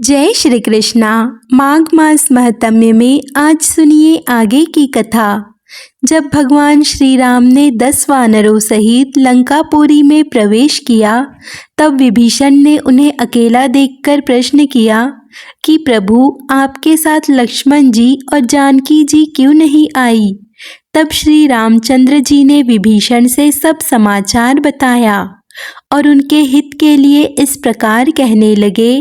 जय श्री कृष्णा। माघ मास महात्म्य में आज सुनिए आगे की कथा। जब भगवान श्री राम ने 10 वानरों सहित लंकापुरी में प्रवेश किया, तब विभीषण ने उन्हें अकेला देखकर प्रश्न किया कि प्रभु, आपके साथ लक्ष्मण जी और जानकी जी क्यों नहीं आई। तब श्री रामचंद्र जी ने विभीषण से सब समाचार बताया और उनके हित के लिए इस प्रकार कहने लगे,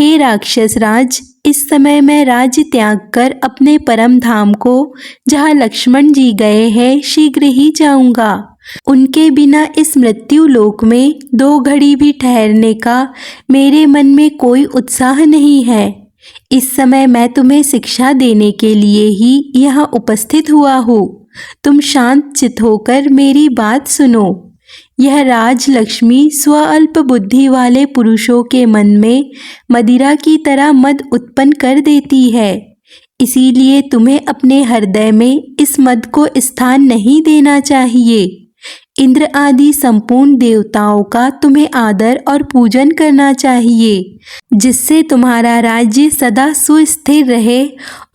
हे राक्षस राज, इस समय मैं राज्य त्याग कर अपने परम धाम को, जहाँ लक्ष्मण जी गए हैं, शीघ्र ही जाऊंगा। उनके बिना इस मृत्यु लोक में 2 घड़ी भी ठहरने का मेरे मन में कोई उत्साह नहीं है। इस समय मैं तुम्हें शिक्षा देने के लिए ही यहाँ उपस्थित हुआ हूँ। तुम शांत चित्त होकर मेरी बात सुनो। यह राजलक्ष्मी स्वअल्प बुद्धि वाले पुरुषों के मन में मदिरा की तरह मद उत्पन्न कर देती है। इसीलिए तुम्हें अपने हृदय में इस मद को स्थान नहीं देना चाहिए। इंद्र आदि संपूर्ण देवताओं का तुम्हें आदर और पूजन करना चाहिए, जिससे तुम्हारा राज्य सदा सुस्थिर रहे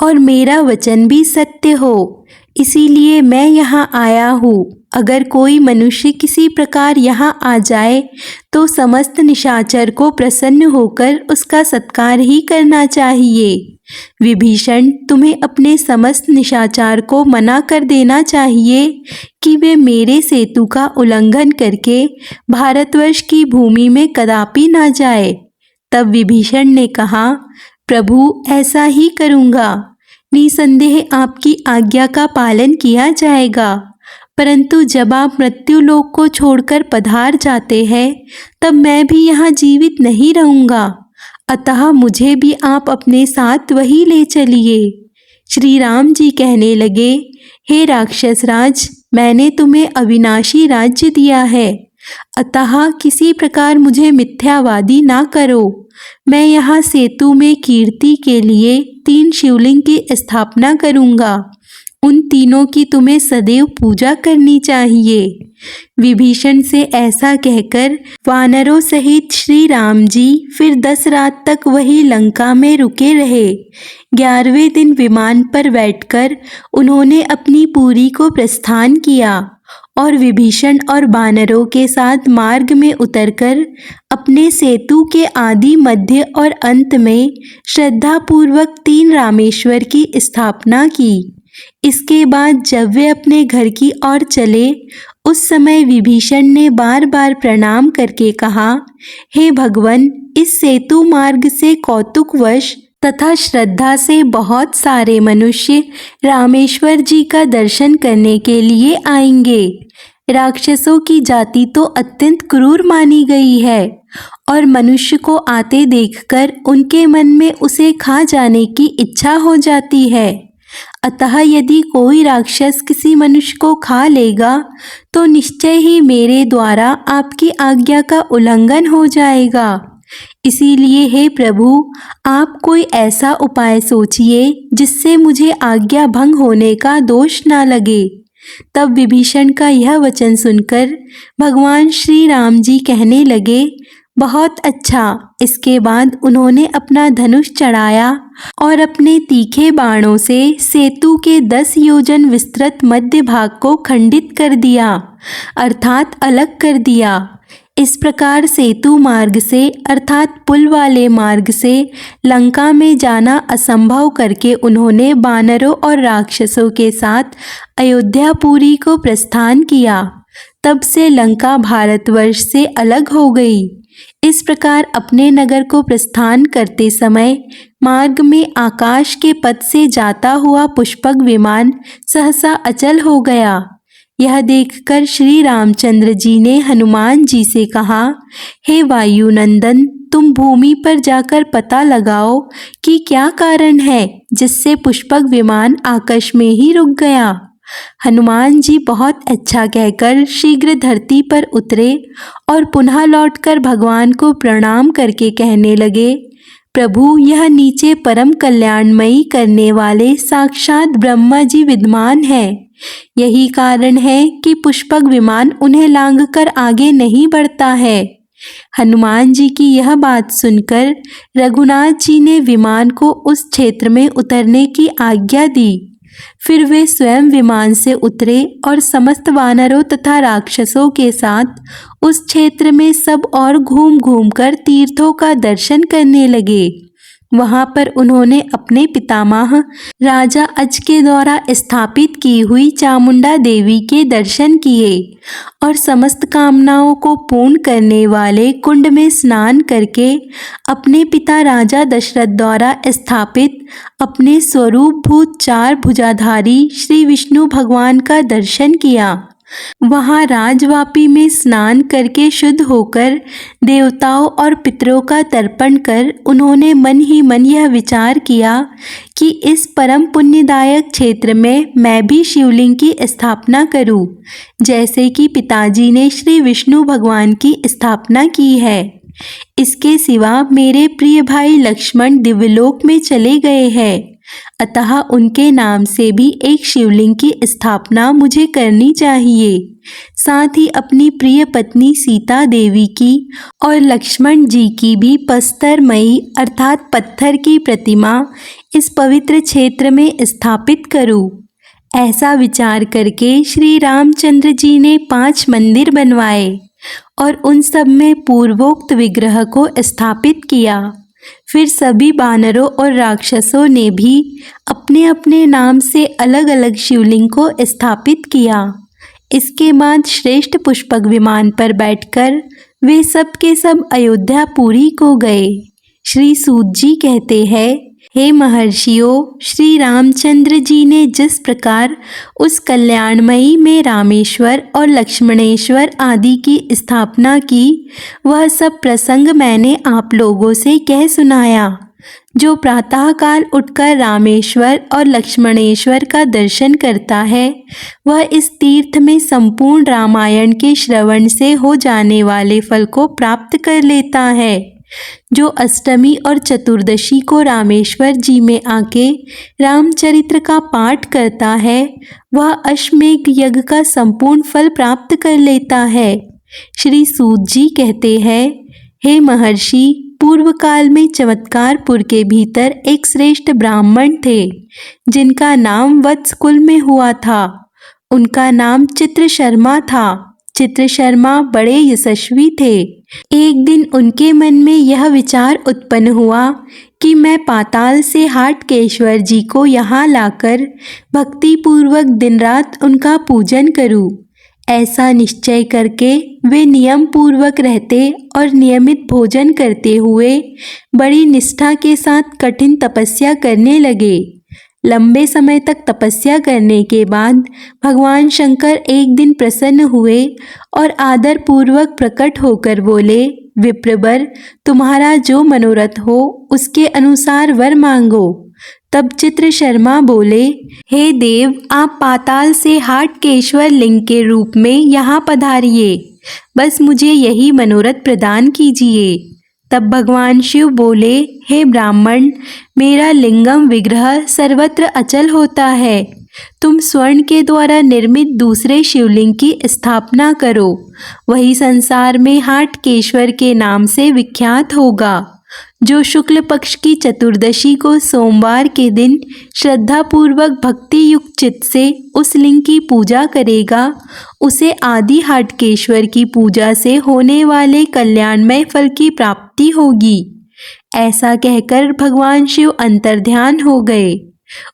और मेरा वचन भी सत्य हो। इसीलिए मैं यहाँ आया हूँ। अगर कोई मनुष्य किसी प्रकार यहाँ आ जाए तो समस्त निशाचर को प्रसन्न होकर उसका सत्कार ही करना चाहिए। विभीषण, तुम्हें अपने समस्त निशाचार को मना कर देना चाहिए कि वे मेरे सेतु का उल्लंघन करके भारतवर्ष की भूमि में कदापि ना जाए। तब विभीषण ने कहा, प्रभु, ऐसा ही करूँगा। निसंदेह आपकी आज्ञा का पालन किया जाएगा। परंतु जब आप मृत्यु लोक को छोड़कर पधार जाते हैं, तब मैं भी यहाँ जीवित नहीं रहूँगा। अतः मुझे भी आप अपने साथ वही ले चलिए। श्री राम जी कहने लगे, हे राक्षस राज, मैंने तुम्हें अविनाशी राज्य दिया है, अतः किसी प्रकार मुझे मिथ्यावादी ना करो। मैं यहाँ सेतु में कीर्ति के लिए 3 शिवलिंग की स्थापना करूँगा। उन तीनों की तुम्हें सदैव पूजा करनी चाहिए। विभीषण से ऐसा कहकर वानरों सहित श्री राम जी फिर 10 रात तक वही लंका में रुके रहे। 11वें दिन विमान पर बैठकर उन्होंने अपनी पुरी को प्रस्थान किया और विभीषण और वानरों के साथ मार्ग में उतरकर अपने सेतु के आदि, मध्य और अंत में श्रद्धापूर्वक 3 रामेश्वर की स्थापना की। इसके बाद जब वे अपने घर की ओर चले, उस समय विभीषण ने बार बार प्रणाम करके कहा, हे भगवन, इस सेतु मार्ग से कौतुकवश तथा श्रद्धा से बहुत सारे मनुष्य रामेश्वर जी का दर्शन करने के लिए आएंगे। राक्षसों की जाति तो अत्यंत क्रूर मानी गई है और मनुष्य को आते देखकर उनके मन में उसे खा जाने की इच्छा हो जाती है। अतः यदि कोई राक्षस किसी मनुष्य को खा लेगा तो निश्चय ही मेरे द्वारा आपकी आज्ञा का उल्लंघन हो जाएगा। इसीलिए हे प्रभु, आप कोई ऐसा उपाय सोचिए जिससे मुझे आज्ञा भंग होने का दोष ना लगे। तब विभीषण का यह वचन सुनकर भगवान श्री राम जी कहने लगे, बहुत अच्छा। इसके बाद उन्होंने अपना धनुष चढ़ाया और अपने तीखे बाणों से सेतु के 10 योजन विस्तृत मध्य भाग को खंडित कर दिया, अर्थात अलग कर दिया। इस प्रकार सेतु मार्ग से, अर्थात पुल वाले मार्ग से लंका में जाना असंभव करके उन्होंने वानरों और राक्षसों के साथ अयोध्यापुरी को प्रस्थान किया। तब से लंका भारतवर्ष से अलग हो गई। इस प्रकार अपने नगर को प्रस्थान करते समय मार्ग में आकाश के पथ से जाता हुआ पुष्पक विमान सहसा अचल हो गया। यह देखकर श्री रामचंद्र जी ने हनुमान जी से कहा, हे वायुनंदन, तुम भूमि पर जाकर पता लगाओ कि क्या कारण है जिससे पुष्पक विमान आकाश में ही रुक गया। हनुमान जी बहुत अच्छा कहकर शीघ्र धरती पर उतरे और पुनः लौटकर भगवान को प्रणाम करके कहने लगे, प्रभु, यह नीचे परम कल्याणमयी करने वाले साक्षात ब्रह्मा जी विद्यमान है। यही कारण है कि पुष्पक विमान उन्हें लांघकर आगे नहीं बढ़ता है। हनुमान जी की यह बात सुनकर रघुनाथ जी ने विमान को उस क्षेत्र में उतरने की आज्ञा दी। फिर वे स्वयं विमान से उतरे और समस्त वानरों तथा राक्षसों के साथ उस क्षेत्र में सब और घूम घूम कर तीर्थों का दर्शन करने लगे। वहां पर उन्होंने अपने पितामह राजा अज के द्वारा स्थापित की हुई चामुंडा देवी के दर्शन किए और समस्त कामनाओं को पूर्ण करने वाले कुंड में स्नान करके अपने पिता राजा दशरथ द्वारा स्थापित अपने स्वरूप भूत 4 भुजाधारी श्री विष्णु भगवान का दर्शन किया। वहां राजवापी में स्नान करके शुद्ध होकर देवताओं और पितरों का तर्पण कर उन्होंने मन ही मन यह विचार किया कि इस परम पुण्यदायक क्षेत्र में मैं भी शिवलिंग की स्थापना करूं, जैसे कि पिताजी ने श्री विष्णु भगवान की स्थापना की है। इसके सिवा मेरे प्रिय भाई लक्ष्मण दिव्यलोक में चले गए हैं, अतः उनके नाम से भी एक शिवलिंग की स्थापना मुझे करनी चाहिए। साथ ही अपनी प्रिय पत्नी सीता देवी की और लक्ष्मण जी की भी पस्तरमयी अर्थात पत्थर की प्रतिमा इस पवित्र क्षेत्र में स्थापित करूं। ऐसा विचार करके श्री रामचंद्र जी ने 5 मंदिर बनवाए और उन सब में पूर्वोक्त विग्रह को स्थापित किया। फिर सभी वानरों और राक्षसों ने भी अपने अपने नाम से अलग अलग शिवलिंग को स्थापित किया। इसके बाद श्रेष्ठ पुष्पक विमान पर बैठकर वे सब के सब अयोध्यापुरी को गए। श्री सूत जी कहते हैं, हे महर्षियों, श्री रामचंद्र जी ने जिस प्रकार उस कल्याणमयी में रामेश्वर और लक्ष्मणेश्वर आदि की स्थापना की, वह सब प्रसंग मैंने आप लोगों से कह सुनाया। जो प्रातःकाल उठकर रामेश्वर और लक्ष्मणेश्वर का दर्शन करता है, वह इस तीर्थ में संपूर्ण रामायण के श्रवण से हो जाने वाले फल को प्राप्त कर लेता है। जो अष्टमी और चतुर्दशी को रामेश्वर जी में आके रामचरित्र का पाठ करता है, वह अश्वमेघ यज्ञ का संपूर्ण फल प्राप्त कर लेता है। श्री सूत जी कहते हैं, हे महर्षि, पूर्व काल में चमत्कारपुर के भीतर एक श्रेष्ठ ब्राह्मण थे, जिनका नाम वत्सकुल में हुआ था। उनका नाम चित्र शर्मा था। चित्र शर्मा बड़े यशस्वी थे। एक दिन उनके मन में यह विचार उत्पन्न हुआ कि मैं पाताल से हाटकेश्वर जी को यहाँ लाकर भक्ति पूर्वक दिन रात उनका पूजन करूं। ऐसा निश्चय करके वे नियम पूर्वक रहते और नियमित भोजन करते हुए बड़ी निष्ठा के साथ कठिन तपस्या करने लगे। लंबे समय तक तपस्या करने के बाद भगवान शंकर एक दिन प्रसन्न हुए और आदर पूर्वक प्रकट होकर बोले, विप्रवर, तुम्हारा जो मनोरथ हो उसके अनुसार वर मांगो। तब चित्र शर्मा बोले, हे देव, आप पाताल से हाटकेश्वर लिंग के रूप में यहाँ पधारिए, बस मुझे यही मनोरथ प्रदान कीजिए। तब भगवान शिव बोले, हे ब्राह्मण, मेरा लिंगम विग्रह सर्वत्र अचल होता है। तुम स्वर्ण के द्वारा निर्मित दूसरे शिवलिंग की स्थापना करो, वही संसार में हाटकेश्वर के नाम से विख्यात होगा। जो शुक्ल पक्ष की चतुर्दशी को सोमवार के दिन श्रद्धापूर्वक भक्ति युक्त चित्त से उस लिंग की पूजा करेगा, उसे आदि हाटकेश्वर की पूजा से होने वाले कल्याणमय फल की प्राप्ति होगी। ऐसा कहकर भगवान शिव अंतर्ध्यान हो गए।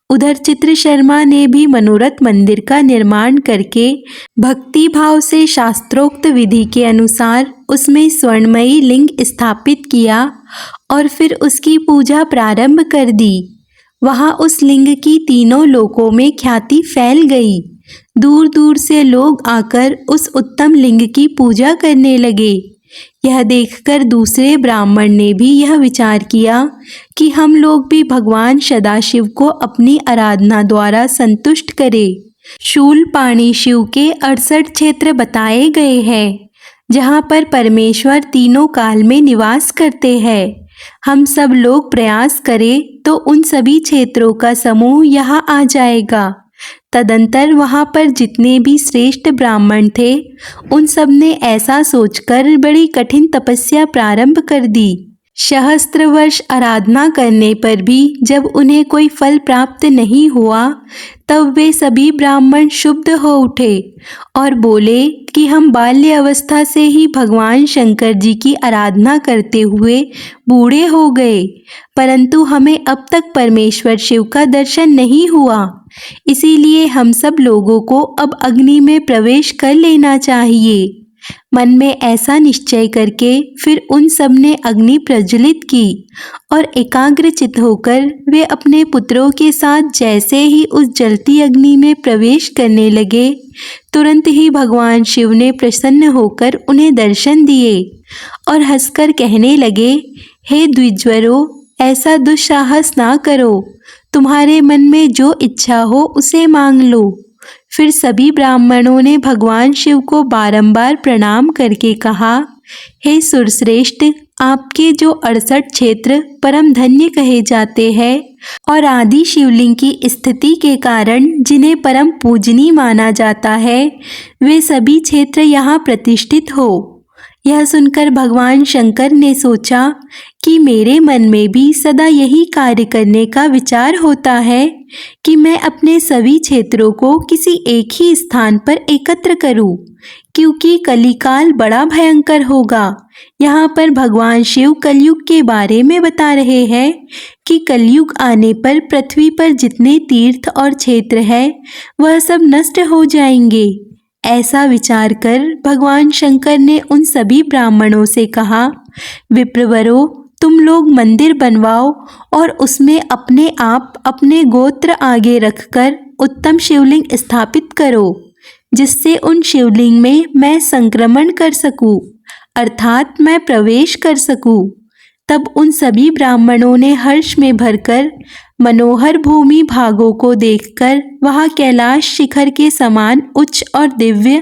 उधर चित्र शर्मा ने भी मनोरथ मंदिर का निर्माण करके भक्ति भाव से शास्त्रोक्त विधि के अनुसार उसमें स्वर्णमयी लिंग स्थापित किया और फिर उसकी पूजा प्रारंभ कर दी। वहां उस लिंग की तीनों लोकों में ख्याति फैल गई। दूर दूर से लोग आकर उस उत्तम लिंग की पूजा करने लगे। यह देखकर दूसरे ब्राह्मण ने भी यह विचार किया कि हम लोग भी भगवान सदाशिव को अपनी आराधना द्वारा संतुष्ट करें। शूलपाणी शिव के 68 क्षेत्र बताए गए हैं, जहाँ पर परमेश्वर तीनों काल में निवास करते हैं। हम सब लोग प्रयास करें तो उन सभी क्षेत्रों का समूह यहाँ आ जाएगा। तदंतर वहाँ पर जितने भी श्रेष्ठ ब्राह्मण थे, उन सब ने ऐसा सोचकर बड़ी कठिन तपस्या प्रारंभ कर दी। सहस्त्र वर्ष आराधना करने पर भी जब उन्हें कोई फल प्राप्त नहीं हुआ, तब वे सभी ब्राह्मण क्षुब्ध हो उठे और बोले कि हम बाल्य अवस्था से ही भगवान शंकर जी की आराधना करते हुए बूढ़े हो गए, परंतु हमें अब तक परमेश्वर शिव का दर्शन नहीं हुआ। इसीलिए हम सब लोगों को अब अग्नि में प्रवेश कर लेना चाहिए। मन में ऐसा निश्चय करके फिर उन सब ने अग्नि प्रज्वलित की और एकाग्रचित होकर वे अपने पुत्रों के साथ जैसे ही उस जलती अग्नि में प्रवेश करने लगे, तुरंत ही भगवान शिव ने प्रसन्न होकर उन्हें दर्शन दिए और हंसकर कहने लगे, हे द्विजवरों, ऐसा दुस्साहस ना करो, तुम्हारे मन में जो इच्छा हो उसे मांग लो। फिर सभी ब्राह्मणों ने भगवान शिव को बारंबार प्रणाम करके कहा, हे सुरश्रेष्ठ, आपके जो 68 क्षेत्र परम धन्य कहे जाते हैं और आदि शिवलिंग की स्थिति के कारण जिन्हें परम पूजनीय माना जाता है, वे सभी क्षेत्र यहाँ प्रतिष्ठित हो। यह सुनकर भगवान शंकर ने सोचा कि मेरे मन में भी सदा यही कार्य करने का विचार होता है कि मैं अपने सभी क्षेत्रों को किसी एक ही स्थान पर एकत्र करूं, क्योंकि कलिकाल बड़ा भयंकर होगा। यहाँ पर भगवान शिव कलयुग के बारे में बता रहे हैं कि कलयुग आने पर पृथ्वी पर जितने तीर्थ और क्षेत्र हैं, वह सब नष्ट हो जाएंगे। ऐसा विचार कर भगवान शंकर ने उन सभी ब्राह्मणों से कहा, विप्रवरों, तुम लोग मंदिर बनवाओ और उसमें अपने आप अपने गोत्र आगे रखकर उत्तम शिवलिंग स्थापित करो, जिससे उन शिवलिंग में मैं संक्रमण कर सकूं, अर्थात मैं प्रवेश कर सकूं। तब उन सभी ब्राह्मणों ने हर्ष में भरकर मनोहर भूमि भागों को देखकर वहाँ कैलाश शिखर के समान उच्च और दिव्य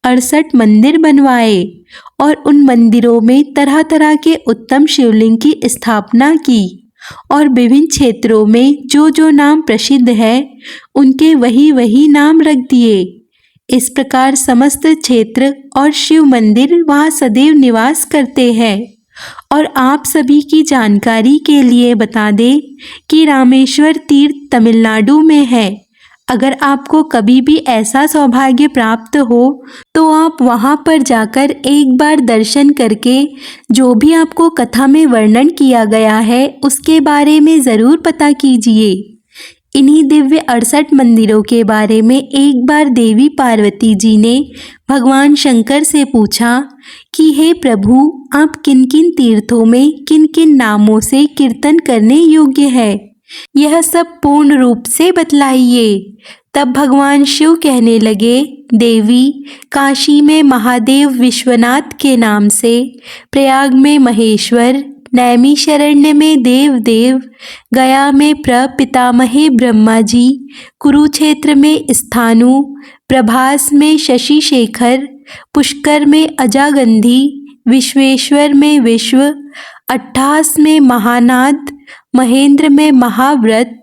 68 मंदिर बनवाए और उन मंदिरों में तरह तरह के उत्तम शिवलिंग की स्थापना की और विभिन्न क्षेत्रों में जो जो नाम प्रसिद्ध है, उनके वही वही नाम रख दिए। इस प्रकार समस्त क्षेत्र और शिव मंदिर वहाँ सदैव निवास करते हैं। और आप सभी की जानकारी के लिए बता दें कि रामेश्वर तीर्थ तमिलनाडु में है। अगर आपको कभी भी ऐसा सौभाग्य प्राप्त हो तो आप वहां पर जाकर एक बार दर्शन करके जो भी आपको कथा में वर्णन किया गया है उसके बारे में ज़रूर पता कीजिए। इन्हीं दिव्य 68 मंदिरों के बारे में एक बार देवी पार्वती जी ने भगवान शंकर से पूछा कि हे प्रभु, आप किन किन तीर्थों में किन किन नामों से कीर्तन करने योग्य है, यह सब पूर्ण रूप से बतलाइए। तब भगवान शिव कहने लगे, देवी, काशी में महादेव विश्वनाथ के नाम से, प्रयाग में महेश्वर, नैमिषारण्य में देव, गया में प्रपितामहे ब्रह्मा जी, कुरुक्षेत्र में स्थानु, प्रभास में शशि शेखर, पुष्कर में अजागंधी, विश्वेश्वर में विश्व, अट्ठास में महानाद, महेंद्र में महाव्रत,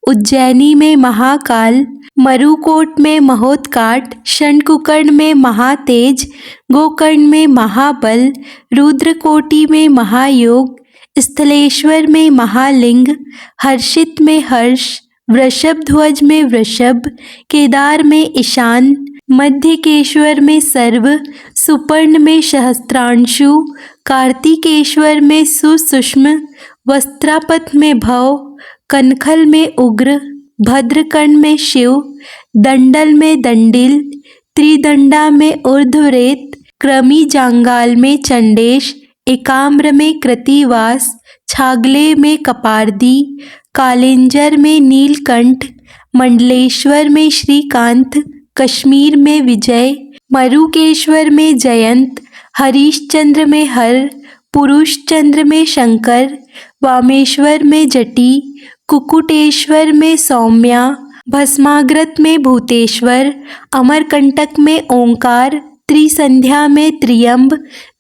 उज्जैनी में महाकाल, मरुकोट में महोत्काट, शंकुकर्ण में महातेज, गोकर्ण में महाबल, रुद्रकोटि में महायोग, स्थलेश्वर में महालिंग, हर्षित में हर्ष, वृषभ ध्वज में वृषभ, केदार में ईशान, मध्यकेश्वर में सर्व, सुपर्ण में सहस्त्रांशु, कार्तिकेश्वर में सुसूक्ष्म, वस्त्रापत में भव, कनखल में उग्र, भद्रकर्ण में शिव, दंडल में दंडिल, त्रिदंडा में ऊर्ध्वरेत, क्रमी जांगाल में चंडेश, एकाम्र में कृतिवास, छागले में कपारदी, कालिंजर में नीलकंठ, मंडलेश्वर में श्रीकांत, कश्मीर में विजय, मरुकेश्वर में जयंत, हरीशचंद्र में हर, पुरुषचंद्र में शंकर, वामेश्वर में जटी, कुकुटेश्वर में सौम्या, भस्माग्रत में भूतेश्वर, अमरकंटक में ओंकार, त्रिसंध्या में त्रियंब,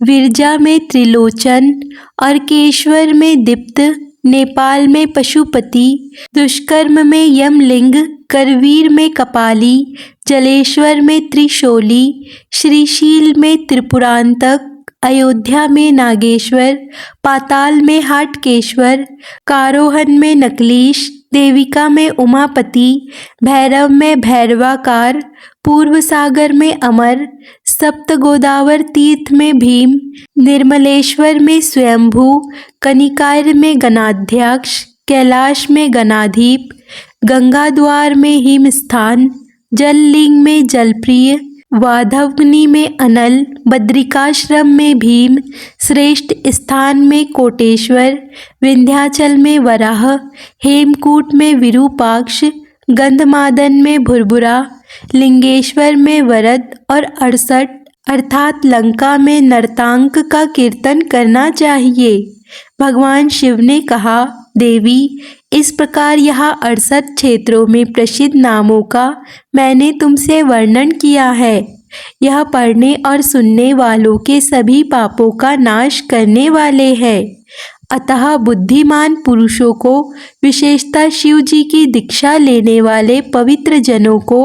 विरजा में त्रिलोचन, अर्केश्वर में दीप्त, नेपाल में पशुपति, दुष्कर्म में यमलिंग, करवीर में कपाली, जलेश्वर में त्रिशूली, श्रीशील में त्रिपुरांतक, अयोध्या में नागेश्वर, पाताल में हाटकेश्वर, कारोहन में नकलीश, देविका में उमापति, भैरव में भैरवाकार, पूर्व सागर में अमर, सप्त गोदावर तीर्थ में भीम, निर्मलेश्वर में स्वयंभू, कनिकायर में गणाध्यक्ष, कैलाश में गणाधीप, गंगा द्वार में हिमस्थान, जललिंग में जलप्रिय, वाधवग्नि में अनल, बद्रिकाश्रम में भीम, श्रेष्ठ स्थान में कोटेश्वर, विंध्याचल में वराह, हेमकूट में विरूपाक्ष, गंधमादन में भुरभुरा, लिंगेश्वर में वरद और 68 अर्थात लंका में नर्तांक का कीर्तन करना चाहिए। भगवान शिव ने कहा, देवी, इस प्रकार यहाँ 68 क्षेत्रों में प्रसिद्ध नामों का मैंने तुमसे वर्णन किया है। यह पढ़ने और सुनने वालों के सभी पापों का नाश करने वाले हैं। अतः बुद्धिमान पुरुषों को, विशेषतः शिव जी की दीक्षा लेने वाले पवित्र जनों को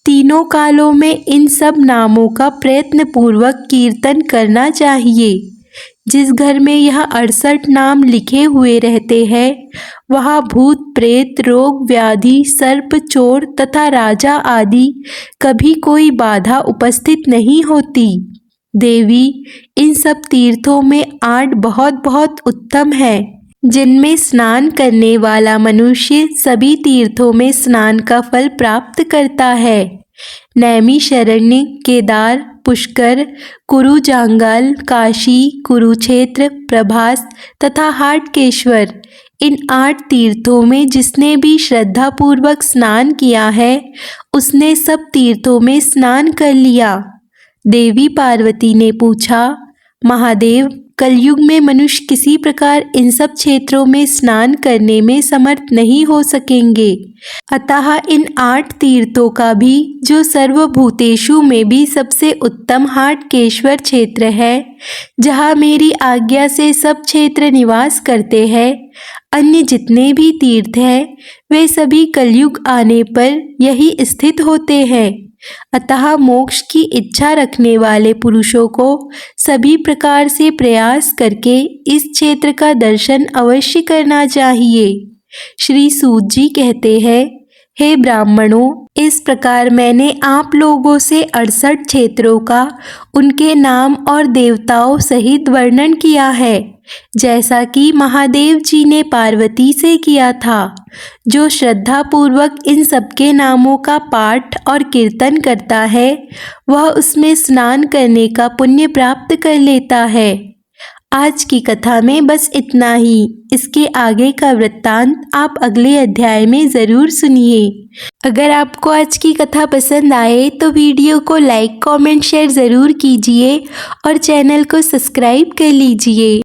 तीनों कालों में इन सब नामों का प्रयत्न पूर्वक कीर्तन करना चाहिए। जिस घर में यह 68 नाम लिखे हुए रहते हैं, वहाँ भूत प्रेत, रोग व्याधि, सर्प, चोर तथा राजा आदि कभी कोई बाधा उपस्थित नहीं होती। देवी, इन सब तीर्थों में 8 बहुत बहुत उत्तम है, जिनमें स्नान करने वाला मनुष्य सभी तीर्थों में स्नान का फल प्राप्त करता है। नैमिषारण्य, केदार, पुष्कर, कुरुजांगल, काशी, कुरुक्षेत्र, प्रभास तथा हाटकेश्वर, इन 8 तीर्थों में जिसने भी श्रद्धापूर्वक स्नान किया है, उसने सब तीर्थों में स्नान कर लिया। देवी पार्वती ने पूछा, महादेव, कलयुग में मनुष्य किसी प्रकार इन सब क्षेत्रों में स्नान करने में समर्थ नहीं हो सकेंगे। अतः इन 8 तीर्थों का भी, जो सर्वभूतेषु में भी सबसे उत्तम हाटकेश्वर क्षेत्र है, जहाँ मेरी आज्ञा से सब क्षेत्र निवास करते हैं, अन्य जितने भी तीर्थ हैं, वे सभी कलयुग आने पर यही स्थित होते हैं। अतः मोक्ष की इच्छा रखने वाले पुरुषों को सभी प्रकार से प्रयास करके इस क्षेत्र का दर्शन अवश्य करना चाहिए। श्री सूत जी कहते हैं, हे ब्राह्मणों, इस प्रकार मैंने आप लोगों से 68 क्षेत्रों का उनके नाम और देवताओं सहित वर्णन किया है, जैसा कि महादेव जी ने पार्वती से किया था। जो श्रद्धापूर्वक इन सबके नामों का पाठ और कीर्तन करता है, वह उसमें स्नान करने का पुण्य प्राप्त कर लेता है। आज की कथा में बस इतना ही। इसके आगे का वृत्तांत आप अगले अध्याय में ज़रूर सुनिए। अगर आपको आज की कथा पसंद आए तो वीडियो को लाइक, कमेंट, शेयर ज़रूर कीजिए और चैनल को सब्सक्राइब कर लीजिए।